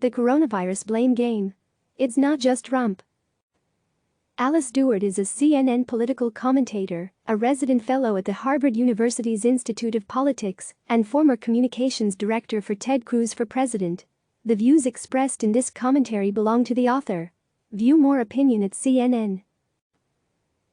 The coronavirus blame game. It's not just Trump. Stewart is a CNN political commentator, a resident fellow at the Harvard University's Institute of Politics, and former communications director for Ted Cruz for president. The views expressed in this commentary belong to the author. View more opinion at CNN.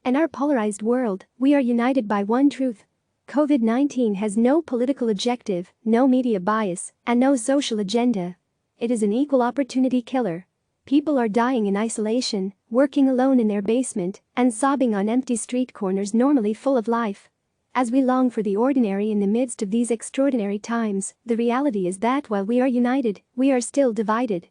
In our polarized world, we are united by one truth. COVID-19 has no political objective, no media bias, and no social agenda. It is an equal opportunity killer. People are dying in isolation, working alone in their basement, and sobbing on empty street corners normally full of life. As we long for the ordinary in the midst of these extraordinary times, the reality is that while we are united, we are still divided.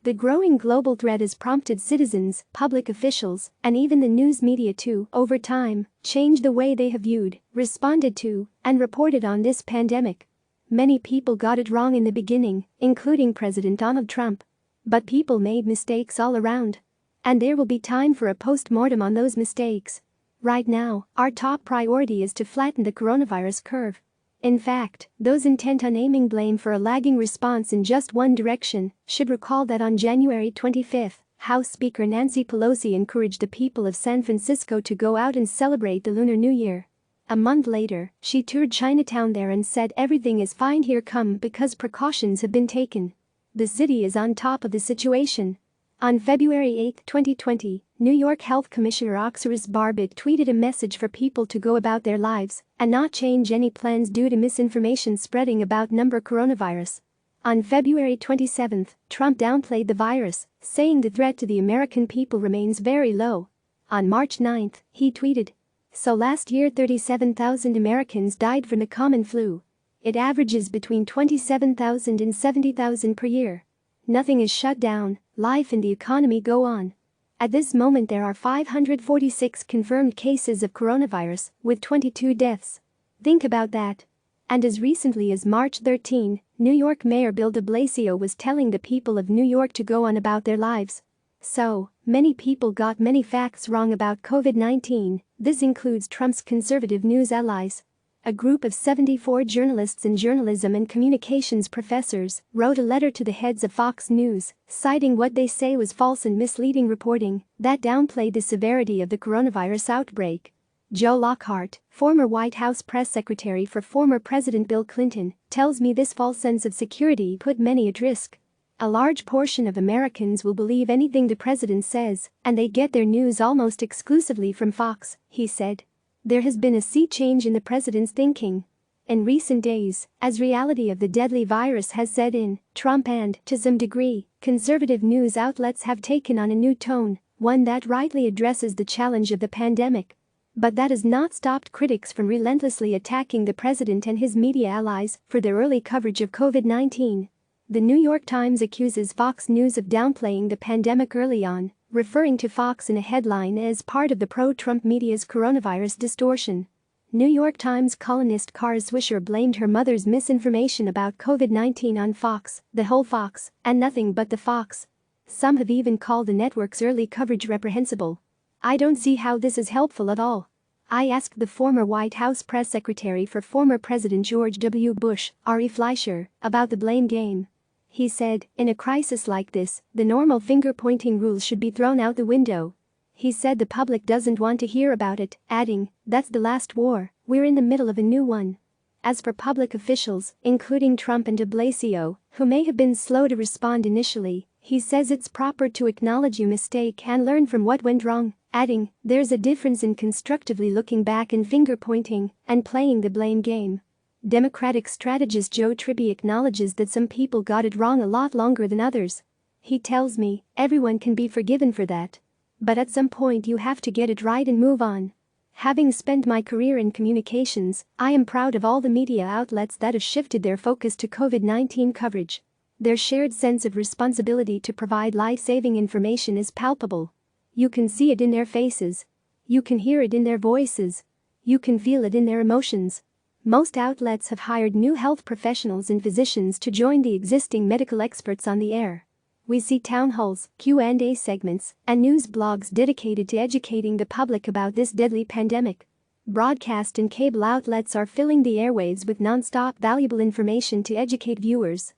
The growing global threat has prompted citizens, public officials, and even the news media to, over time, change the way they have viewed, responded to, and reported on this pandemic. Many people got it wrong in the beginning, including President Donald Trump. But people made mistakes all around. And there will be time for a post-mortem on those mistakes. Right now, our top priority is to flatten the coronavirus curve. In fact, those intent on aiming blame for a lagging response in just one direction should recall that on January 25, House Speaker Nancy Pelosi encouraged the people of San Francisco to go out and celebrate the Lunar New Year. A month later, she toured Chinatown there and said everything is fine here because precautions have been taken. The city is on top of the situation. On February 8, 2020, New York Health Commissioner Oxyrus Barbitt tweeted a message for people to go about their lives and not change any plans due to misinformation spreading about coronavirus. On February 27, Trump downplayed the virus, saying the threat to the American people remains very low. On March 9, he tweeted, "So last year 37,000 Americans died from the common flu. It averages between 27,000 and 70,000 per year. Nothing is shut down, life and the economy go on." At this moment there are 546 confirmed cases of coronavirus, with 22 deaths. Think about that. And as recently as March 13, New York Mayor Bill de Blasio was telling the people of New York to go on about their lives. So, many people got many facts wrong about COVID-19, this includes Trump's conservative news allies. A group of 74 journalists and journalism and communications professors wrote a letter to the heads of Fox News, citing what they say was false and misleading reporting that downplayed the severity of the coronavirus outbreak. Joe Lockhart, former White House press secretary for former President Bill Clinton, tells me this false sense of security put many at risk. A large portion of Americans will believe anything the president says, and they get their news almost exclusively from Fox, he said. There has been a sea change in the president's thinking. In recent days, as reality of the deadly virus has set in, Trump and, to some degree, conservative news outlets have taken on a new tone, one that rightly addresses the challenge of the pandemic. But that has not stopped critics from relentlessly attacking the president and his media allies for their early coverage of COVID-19. The New York Times accuses Fox News of downplaying the pandemic early on, referring to Fox in a headline as part of the pro-Trump media's coronavirus distortion. New York Times columnist Kara Swisher blamed her mother's misinformation about COVID-19 on Fox, the whole Fox, and nothing but the Fox. Some have even called the network's early coverage reprehensible. I don't see how this is helpful at all. I asked the former White House press secretary for former President George W. Bush, Ari Fleischer, about the blame game. He said, in a crisis like this, the normal finger-pointing rules should be thrown out the window. He said the public doesn't want to hear about it, adding, "That's the last war, we're in the middle of a new one." As for public officials, including Trump and de Blasio, who may have been slow to respond initially, he says it's proper to acknowledge your mistake and learn from what went wrong, adding, "There's a difference in constructively looking back and finger-pointing and playing the blame game." Democratic strategist Joe Tribby acknowledges that some people got it wrong a lot longer than others. He tells me, everyone can be forgiven for that. But at some point you have to get it right and move on. Having spent my career in communications, I am proud of all the media outlets that have shifted their focus to COVID-19 coverage. Their shared sense of responsibility to provide life-saving information is palpable. You can see it in their faces. You can hear it in their voices. You can feel it in their emotions. Most outlets have hired new health professionals and physicians to join the existing medical experts on the air. We see town halls, Q&A segments, and news blogs dedicated to educating the public about this deadly pandemic. Broadcast and cable outlets are filling the airwaves with non-stop valuable information to educate viewers.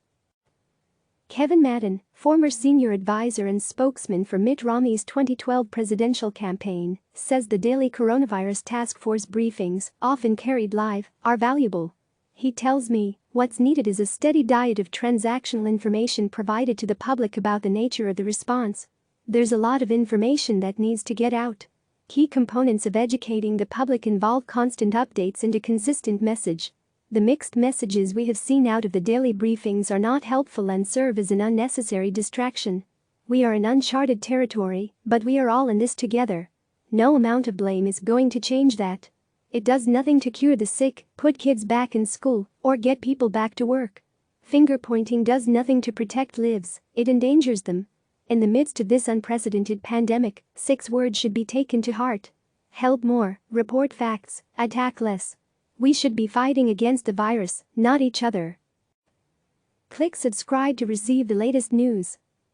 Kevin Madden, former senior advisor and spokesman for Mitt Romney's 2012 presidential campaign, says the daily coronavirus task force briefings, often carried live, are valuable. He tells me, what's needed is a steady diet of transactional information provided to the public about the nature of the response. There's a lot of information that needs to get out. Key components of educating the public involve constant updates and a consistent message. The mixed messages we have seen out of the daily briefings are not helpful and serve as an unnecessary distraction. We are in uncharted territory, but we are all in this together. No amount of blame is going to change that. It does nothing to cure the sick, put kids back in school, or get people back to work. Finger-pointing does nothing to protect lives, it endangers them. In the midst of this unprecedented pandemic, 6 words should be taken to heart. Help more, report facts, attack less. We should be fighting against the virus, not each other. Click subscribe to receive the latest news.